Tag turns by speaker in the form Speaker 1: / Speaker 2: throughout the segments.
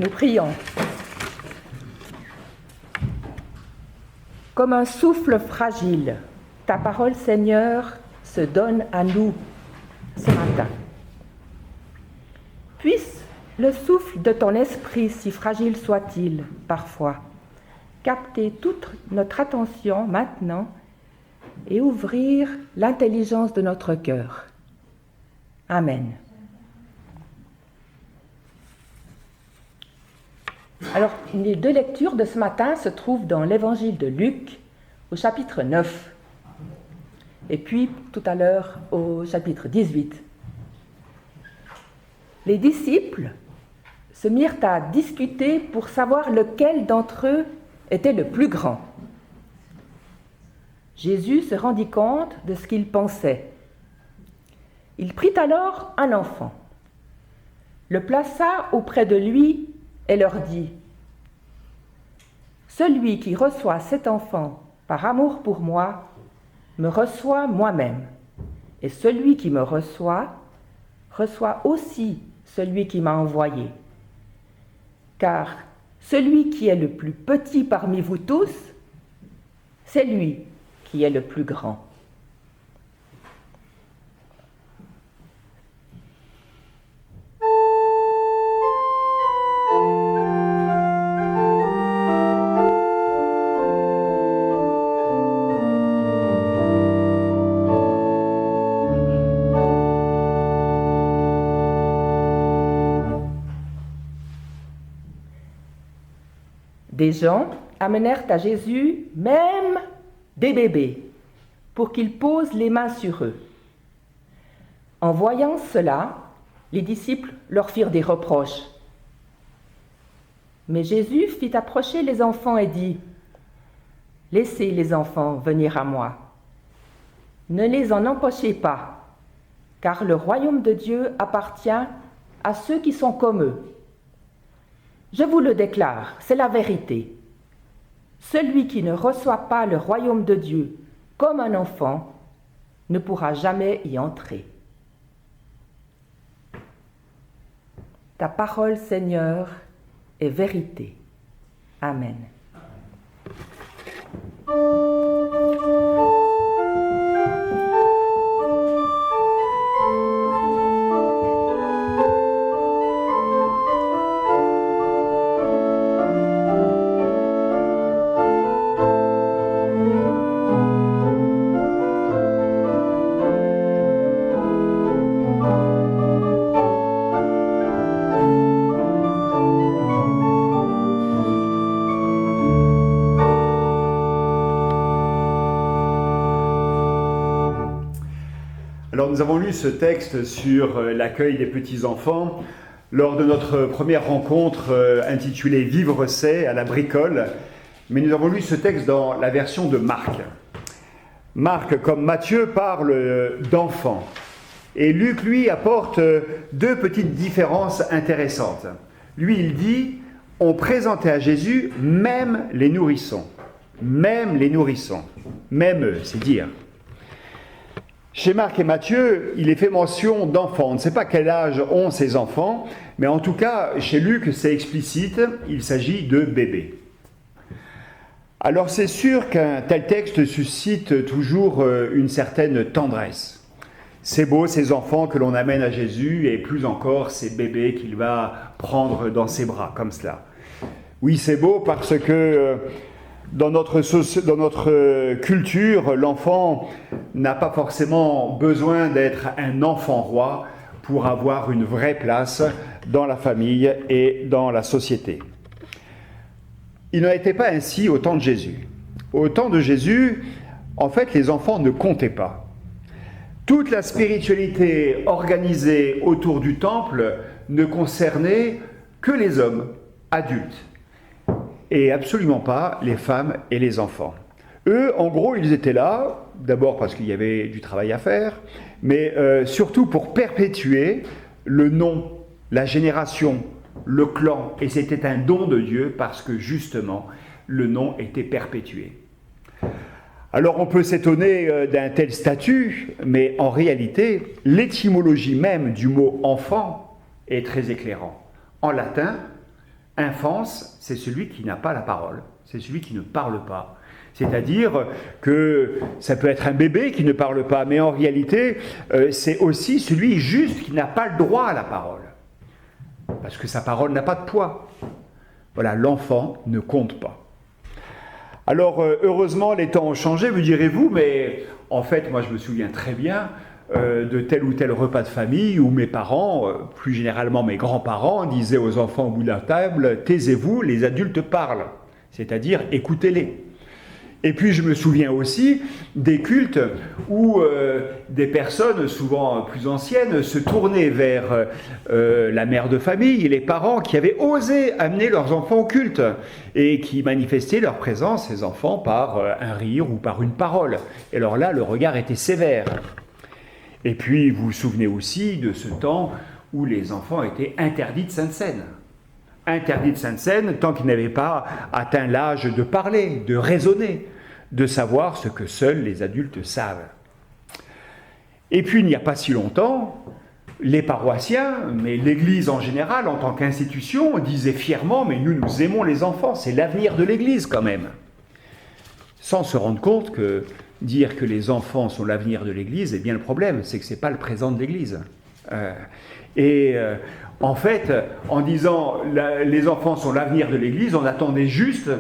Speaker 1: Nous prions. Comme un souffle fragile, ta parole, Seigneur, se donne à nous ce matin. Puisse le souffle de ton esprit, si fragile soit-il parfois, capter toute notre attention maintenant et ouvrir l'intelligence de notre cœur. Amen. Alors, les deux lectures de ce matin se trouvent dans l'évangile de Luc, au chapitre 9, et puis tout à l'heure au chapitre 18. Les disciples se mirent à discuter pour savoir lequel d'entre eux était le plus grand. Jésus se rendit compte de ce qu'ils pensaient. Il prit alors un enfant, le plaça auprès de lui et leur dit : « Celui qui reçoit cet enfant par amour pour moi, me reçoit moi-même, et celui qui me reçoit aussi celui qui m'a envoyé. Car celui qui est le plus petit parmi vous tous, c'est lui qui est le plus grand. » Des gens amenèrent à Jésus même des bébés pour qu'il pose les mains sur eux. En voyant cela, les disciples leur firent des reproches. Mais Jésus fit approcher les enfants et dit : « Laissez les enfants venir à moi. Ne les en empêchez pas, car le royaume de Dieu appartient à ceux qui sont comme eux. Je vous le déclare, c'est la vérité. Celui qui ne reçoit pas le royaume de Dieu comme un enfant ne pourra jamais y entrer. » Ta parole, Seigneur, est vérité. Amen.
Speaker 2: Alors nous avons lu ce texte sur l'accueil des petits-enfants lors de notre première rencontre intitulée « Vivre c'est » à la bricole, mais nous avons lu ce texte dans la version de Marc. Marc, comme Matthieu, parle d'enfants, et Luc, lui, apporte deux petites différences intéressantes. Lui, il dit « On présentait à Jésus même les nourrissons ». Même les nourrissons. Même eux, c'est dire. Chez Marc et Matthieu, il est fait mention d'enfants. On ne sait pas quel âge ont ces enfants, mais en tout cas, chez Luc, c'est explicite, il s'agit de bébés. Alors c'est sûr qu'un tel texte suscite toujours une certaine tendresse. C'est beau ces enfants que l'on amène à Jésus, et plus encore ces bébés qu'il va prendre dans ses bras, comme cela. Oui, c'est beau parce que dans notre culture, l'enfant n'a pas forcément besoin d'être un enfant roi pour avoir une vraie place dans la famille et dans la société. Il n'en était pas ainsi au temps de Jésus. Au temps de Jésus, en fait, les enfants ne comptaient pas. Toute la spiritualité organisée autour du temple ne concernait que les hommes adultes et absolument pas les femmes et les enfants. Eux, en gros, ils étaient là, d'abord parce qu'il y avait du travail à faire, mais surtout pour perpétuer le nom, la génération, le clan, et c'était un don de Dieu parce que justement, le nom était perpétué. Alors on peut s'étonner d'un tel statut, mais en réalité, l'étymologie même du mot « enfant » est très éclairant. En latin, Infance, c'est celui qui n'a pas la parole, c'est celui qui ne parle pas. C'est-à-dire que ça peut être un bébé qui ne parle pas, mais en réalité, c'est aussi celui juste qui n'a pas le droit à la parole. Parce que sa parole n'a pas de poids. Voilà, l'enfant ne compte pas. Alors, heureusement, les temps ont changé, vous direz-vous, mais en fait, moi je me souviens très bien de tel ou tel repas de famille où mes parents, plus généralement mes grands-parents, disaient aux enfants au bout de la table « Taisez-vous, les adultes parlent », c'est-à-dire écoutez-les. Et puis je me souviens aussi des cultes où des personnes, souvent plus anciennes, se tournaient vers la mère de famille et les parents qui avaient osé amener leurs enfants au culte et qui manifestaient leur présence, ces enfants, par un rire ou par une parole. Et alors là, le regard était sévère. Et puis vous vous souvenez aussi de ce temps où les enfants étaient interdits de Sainte Seine. Interdit de Sainte Seine tant qu'ils n'avaient pas atteint l'âge de parler, de raisonner, de savoir ce que seuls les adultes savent. Et puis il n'y a pas si longtemps, les paroissiens, mais l'Église en général, en tant qu'institution, disaient fièrement « mais nous aimons les enfants, c'est l'avenir de l'Église quand même ». Sans se rendre compte que dire que les enfants sont l'avenir de l'Église, eh bien le problème, c'est que ce n'est pas le présent de l'Église. En fait, en disant les enfants sont l'avenir de l'Église, on attendait juste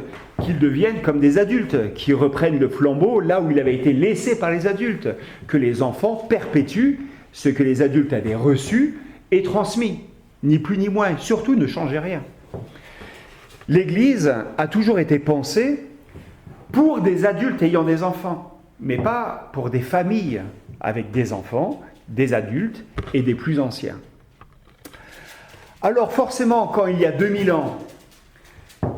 Speaker 2: qu'ils deviennent comme des adultes, qui reprennent le flambeau là où il avait été laissé par les adultes, que les enfants perpétuent ce que les adultes avaient reçu et transmis, ni plus ni moins, surtout ne changez rien. L'Église a toujours été pensée pour des adultes ayant des enfants, mais pas pour des familles avec des enfants, des adultes et des plus anciens. Alors forcément, quand il y a 2000 ans,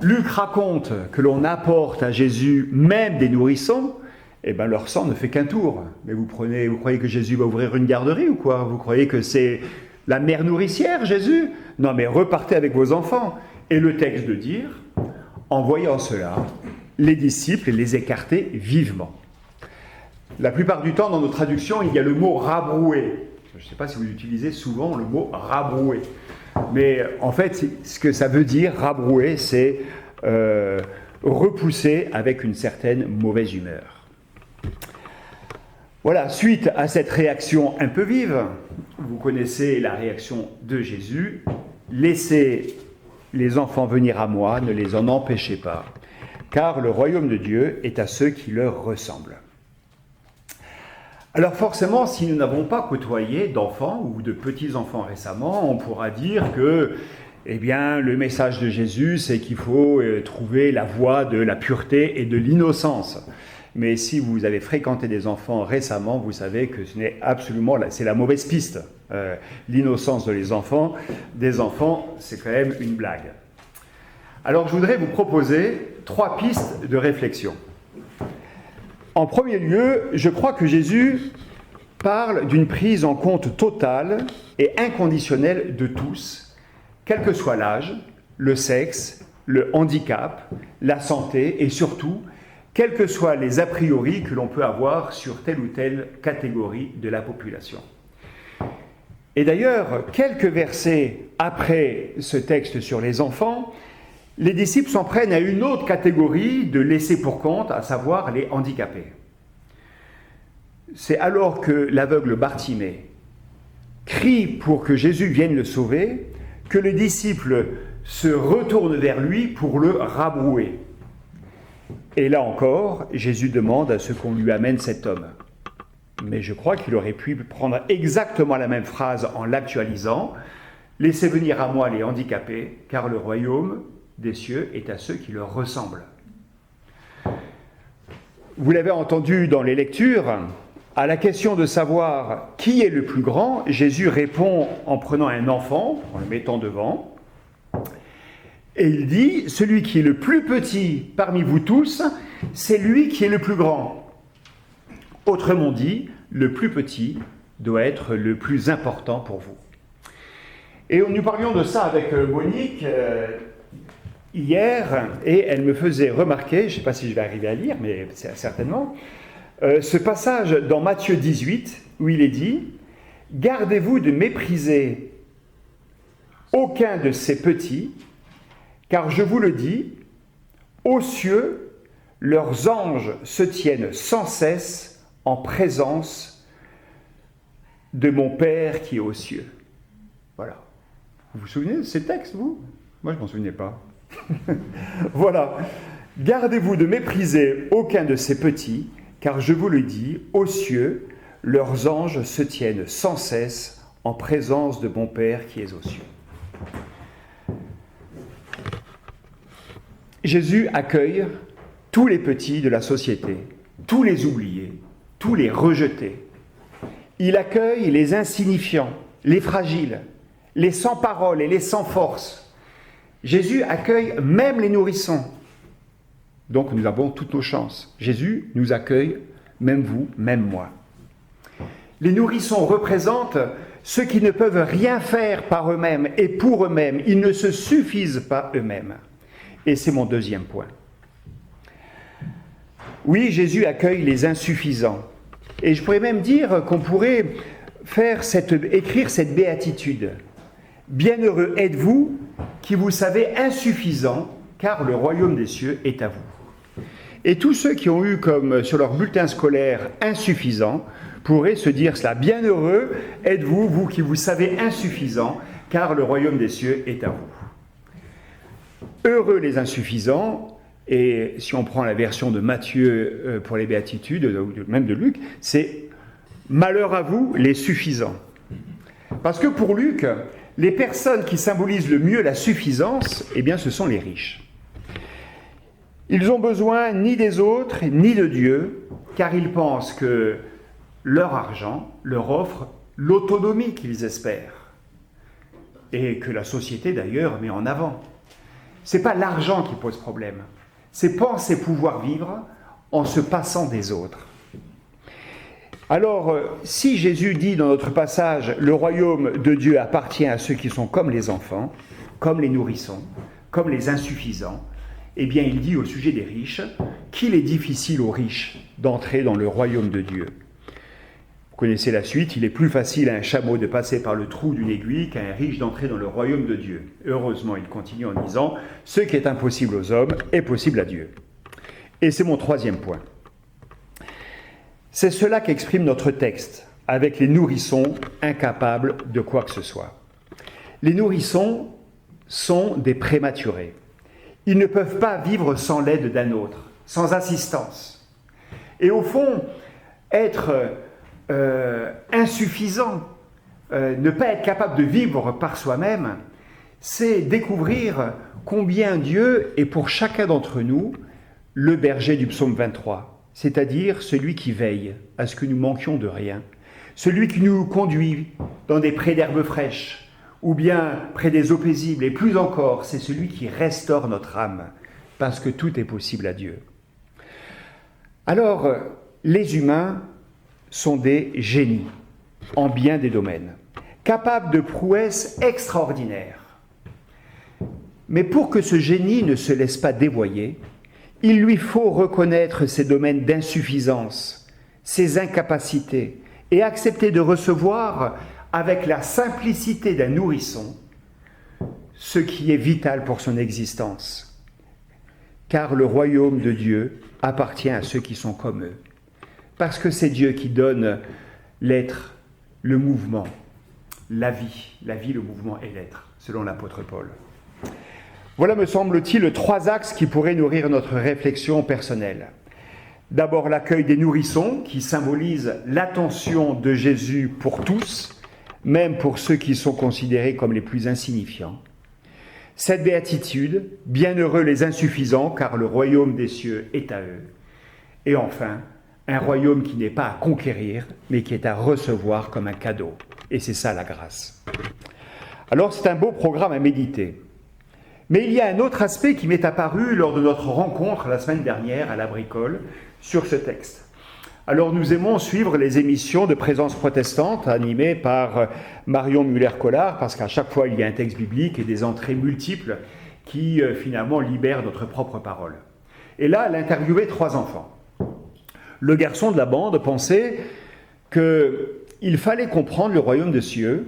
Speaker 2: Luc raconte que l'on apporte à Jésus même des nourrissons, eh bien leur sang ne fait qu'un tour. Mais vous croyez que Jésus va ouvrir une garderie ou quoi? Vous croyez que c'est la mère nourricière, Jésus? Non, mais repartez avec vos enfants. Et le texte de dire, en voyant cela, les disciples les écartaient vivement. La plupart du temps, dans nos traductions, il y a le mot rabrouer. Je ne sais pas si vous utilisez souvent le mot rabrouer. Mais en fait, ce que ça veut dire, rabrouer, c'est repousser avec une certaine mauvaise humeur. Voilà, suite à cette réaction un peu vive, vous connaissez la réaction de Jésus. Laissez les enfants venir à moi, ne les en empêchez pas, car le royaume de Dieu est à ceux qui leur ressemblent. Alors forcément, si nous n'avons pas côtoyé d'enfants ou de petits-enfants récemment, on pourra dire que le message de Jésus, c'est qu'il faut trouver la voie de la pureté et de l'innocence. Mais si vous avez fréquenté des enfants récemment, vous savez que ce n'est absolument, c'est la mauvaise piste. L'innocence des enfants, c'est quand même une blague. Alors je voudrais vous proposer 3 pistes de réflexion. En premier lieu, je crois que Jésus parle d'une prise en compte totale et inconditionnelle de tous, quel que soit l'âge, le sexe, le handicap, la santé et surtout, quels que soient les a priori que l'on peut avoir sur telle ou telle catégorie de la population. Et d'ailleurs, quelques versets après ce texte sur les enfants, les disciples s'en prennent à une autre catégorie de laissés pour compte, à savoir les handicapés. C'est alors que l'aveugle Bartimée crie pour que Jésus vienne le sauver, que les disciples se retournent vers lui pour le rabrouer. Et là encore, Jésus demande à ce qu'on lui amène cet homme. Mais je crois qu'il aurait pu prendre exactement la même phrase en l'actualisant. « Laissez venir à moi les handicapés, car le royaume des cieux est à ceux qui leur ressemblent. » Vous l'avez entendu dans les lectures, à la question de savoir qui est le plus grand, Jésus répond en prenant un enfant, en le mettant devant, et il dit « Celui qui est le plus petit parmi vous tous, c'est lui qui est le plus grand. » Autrement dit, le plus petit doit être le plus important pour vous. Et nous parlions de ça avec Monique hier, et elle me faisait remarquer, je ne sais pas si je vais arriver à lire, mais certainement, ce passage dans Matthieu 18, où il est dit « Gardez-vous de mépriser aucun de ces petits, Car je vous le dis, aux cieux, leurs anges se tiennent sans cesse en présence de mon Père qui est aux cieux. » Voilà. Vous vous souvenez de ces textes, vous ? Moi, je ne m'en souvenais pas. Voilà. Gardez-vous de mépriser aucun de ces petits, car je vous le dis, aux cieux, leurs anges se tiennent sans cesse en présence de mon Père qui est aux cieux. Jésus accueille tous les petits de la société, tous les oubliés, tous les rejetés. Il accueille les insignifiants, les fragiles, les sans parole et les sans force. Jésus accueille même les nourrissons. Donc nous avons toutes nos chances. Jésus nous accueille, même vous, même moi. Les nourrissons représentent ceux qui ne peuvent rien faire par eux-mêmes et pour eux-mêmes. Ils ne se suffisent pas eux-mêmes. Et c'est mon deuxième point. Oui, Jésus accueille les insuffisants. Et je pourrais même dire qu'on pourrait écrire cette béatitude. Bienheureux êtes-vous qui vous savez insuffisants, car le royaume des cieux est à vous. Et tous ceux qui ont eu comme sur leur bulletin scolaire insuffisant pourraient se dire cela. Bienheureux êtes-vous, vous qui vous savez insuffisants, car le royaume des cieux est à vous. Heureux les insuffisants, et si on prend la version de Matthieu pour les béatitudes, ou même de Luc, c'est malheur à vous les suffisants. Parce que pour Luc, les personnes qui symbolisent le mieux la suffisance, eh bien ce sont les riches. Ils n'ont besoin ni des autres, ni de Dieu, car ils pensent que leur argent leur offre l'autonomie qu'ils espèrent, et que la société d'ailleurs met en avant. Ce n'est pas l'argent qui pose problème, c'est penser pouvoir vivre en se passant des autres. Alors, si Jésus dit dans notre passage « Le royaume de Dieu appartient à ceux qui sont comme les enfants, comme les nourrissons, comme les insuffisants », eh bien il dit au sujet des riches qu'il est difficile aux riches d'entrer dans le royaume de Dieu. Vous connaissez la suite, il est plus facile à un chameau de passer par le trou d'une aiguille qu'à un riche d'entrer dans le royaume de Dieu. Heureusement, il continue en disant « Ce qui est impossible aux hommes est possible à Dieu ». Et c'est mon troisième point. C'est cela qu'exprime notre texte, avec les nourrissons incapables de quoi que ce soit. Les nourrissons sont des prématurés. Ils ne peuvent pas vivre sans l'aide d'un autre, sans assistance. Et au fond, être insuffisant, ne pas être capable de vivre par soi-même, c'est découvrir combien Dieu est pour chacun d'entre nous le berger du psaume 23, c'est-à-dire celui qui veille à ce que nous manquions de rien, celui qui nous conduit dans des prés d'herbes fraîches, ou bien près des eaux paisibles, et plus encore, c'est celui qui restaure notre âme, parce que tout est possible à Dieu. Alors, les humains sont des génies en bien des domaines, capables de prouesses extraordinaires. Mais pour que ce génie ne se laisse pas dévoyer, il lui faut reconnaître ses domaines d'insuffisance, ses incapacités, et accepter de recevoir avec la simplicité d'un nourrisson ce qui est vital pour son existence. Car le royaume de Dieu appartient à ceux qui sont comme eux. Parce que c'est Dieu qui donne l'être, le mouvement, la vie, le mouvement et l'être, selon l'apôtre Paul. Voilà, me semble-t-il, 3 axes qui pourraient nourrir notre réflexion personnelle. D'abord, l'accueil des nourrissons, qui symbolise l'attention de Jésus pour tous, même pour ceux qui sont considérés comme les plus insignifiants. Cette béatitude, bienheureux les insuffisants, car le royaume des cieux est à eux. Et enfin, un royaume qui n'est pas à conquérir, mais qui est à recevoir comme un cadeau. Et c'est ça la grâce. Alors c'est un beau programme à méditer. Mais il y a un autre aspect qui m'est apparu lors de notre rencontre la semaine dernière à la Bricole sur ce texte. Alors nous aimons suivre les émissions de Présence protestante animées par Marion Muller-Collard, parce qu'à chaque fois il y a un texte biblique et des entrées multiples qui finalement libèrent notre propre parole. Et là, elle interviewait 3 enfants. Le garçon de la bande pensait qu'il fallait comprendre le royaume des cieux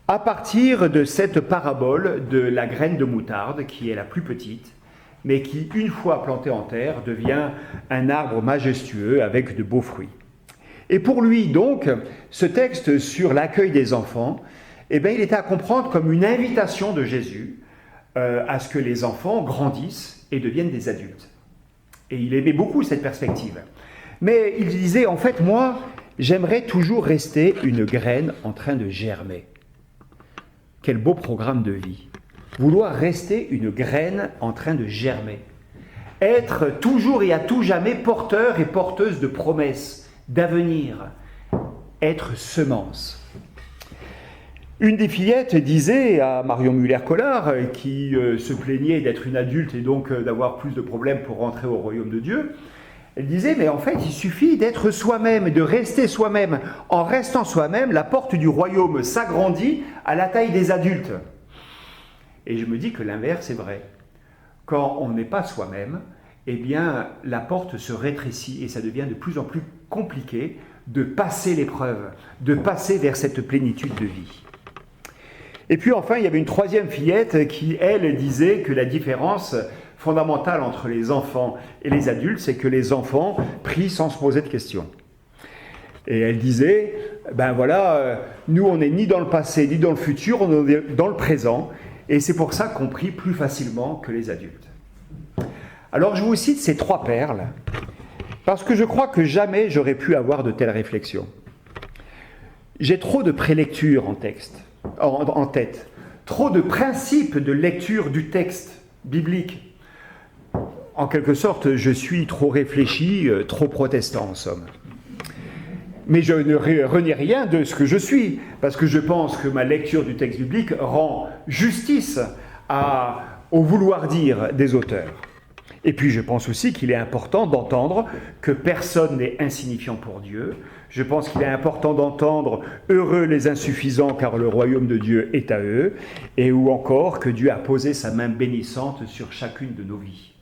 Speaker 2: à partir de cette parabole de la graine de moutarde, qui est la plus petite, mais qui, une fois plantée en terre, devient un arbre majestueux avec de beaux fruits. Et pour lui, donc, ce texte sur l'accueil des enfants, il était à comprendre comme une invitation de Jésus à ce que les enfants grandissent et deviennent des adultes. Et il aimait beaucoup cette perspective. Mais il disait, en fait, moi, j'aimerais toujours rester une graine en train de germer. Quel beau programme de vie. Vouloir rester une graine en train de germer. Être toujours et à tout jamais porteur et porteuse de promesses, d'avenir. Être semence. Une des fillettes disait à Marion Muller-Collard, qui se plaignait d'être une adulte et donc d'avoir plus de problèmes pour rentrer au royaume de Dieu, elle disait, mais en fait, il suffit d'être soi-même, de rester soi-même. En restant soi-même, la porte du royaume s'agrandit à la taille des adultes. Et je me dis que l'inverse est vrai. Quand on n'est pas soi-même, eh bien, la porte se rétrécit et ça devient de plus en plus compliqué de passer l'épreuve, de passer vers cette plénitude de vie. Et puis enfin, il y avait une troisième fillette qui, elle, disait que la différence fondamentale entre les enfants et les adultes, c'est que les enfants prient sans se poser de questions. Et elle disait, nous on n'est ni dans le passé ni dans le futur, on est dans le présent, et c'est pour ça qu'on prie plus facilement que les adultes. Alors je vous cite ces trois perles, parce que je crois que jamais j'aurais pu avoir de telles réflexions. J'ai trop de prélecture en tête, trop de principes de lecture du texte biblique. En quelque sorte, je suis trop réfléchi, trop protestant en somme. Mais je ne renie rien de ce que je suis, parce que je pense que ma lecture du texte biblique rend justice au vouloir dire des auteurs. Et puis je pense aussi qu'il est important d'entendre que personne n'est insignifiant pour Dieu. Je pense qu'il est important d'entendre « Heureux les insuffisants, car le royaume de Dieu est à eux », et ou encore que Dieu a posé sa main bénissante sur chacune de nos vies.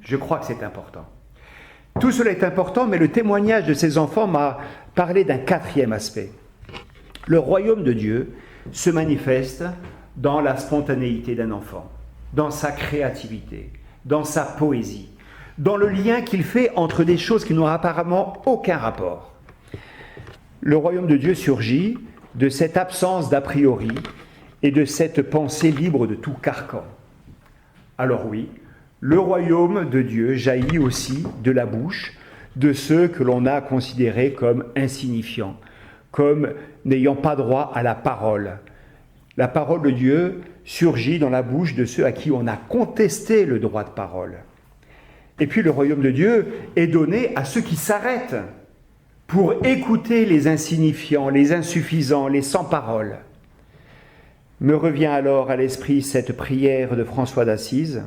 Speaker 2: Je crois que c'est important. Tout cela est important, mais le témoignage de ces enfants m'a parlé d'un quatrième aspect. Le royaume de Dieu se manifeste dans la spontanéité d'un enfant, dans sa créativité, dans sa poésie, dans le lien qu'il fait entre des choses qui n'ont apparemment aucun rapport. Le royaume de Dieu surgit de cette absence d'a priori et de cette pensée libre de tout carcan. Alors oui, le royaume de Dieu jaillit aussi de la bouche de ceux que l'on a considérés comme insignifiants, comme n'ayant pas droit à la parole. La parole de Dieu surgit dans la bouche de ceux à qui on a contesté le droit de parole. Et puis le royaume de Dieu est donné à ceux qui s'arrêtent pour écouter les insignifiants, les insuffisants, les sans-parole. Me revient alors à l'esprit cette prière de François d'Assise.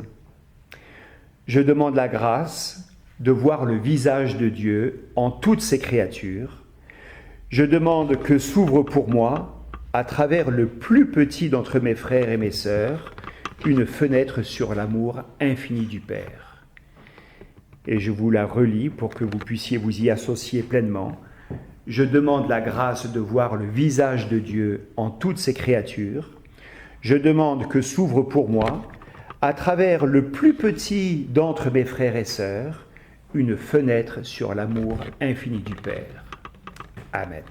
Speaker 2: Je demande la grâce de voir le visage de Dieu en toutes ses créatures. Je demande que s'ouvre pour moi, à travers le plus petit d'entre mes frères et mes sœurs, une fenêtre sur l'amour infini du Père. Et je vous la relis pour que vous puissiez vous y associer pleinement. Je demande la grâce de voir le visage de Dieu en toutes ses créatures. Je demande que s'ouvre pour moi, à travers le plus petit d'entre mes frères et sœurs, une fenêtre sur l'amour infini du Père. Amen.